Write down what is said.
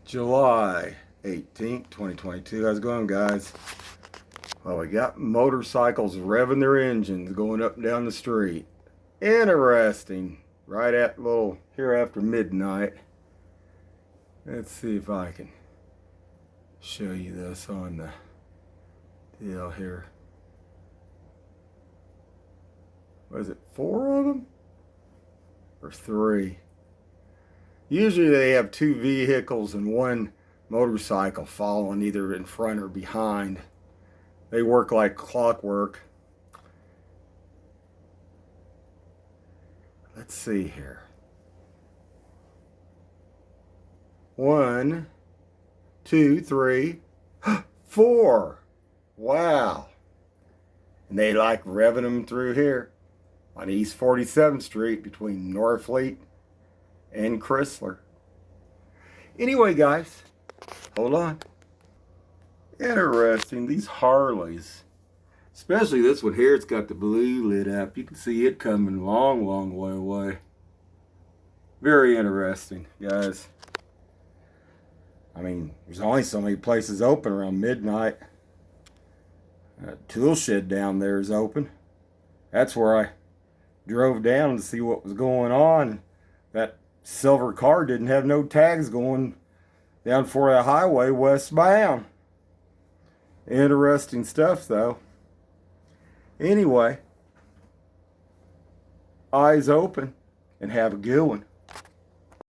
July 18th, 2022. How's it going, guys? Well, we got motorcycles revving their engines going up and down the street. Interesting. Right at little here after midnight. Let's see if I can show you this on the deal here. Was it 4 of them? Or 3? Usually they have 2 vehicles and 1 motorcycle following either in front or behind. They work like clockwork. Let's see here. 1, 2, 3, 4. Wow. And they like revving them through here on East 47th Street between Northfleet and Chrysler. Anyway, guys, hold on. Interesting, these Harleys, especially this one here, it's got the blue lit up. You can see it coming a long way away. Very interesting, guys. I mean, there's only so many places open around midnight. Tool shed down there is open. That's where I drove down to see what was going on. That silver car didn't have no tags going down for the highway westbound. Interesting stuff, though. Anyway, eyes open and have a good one.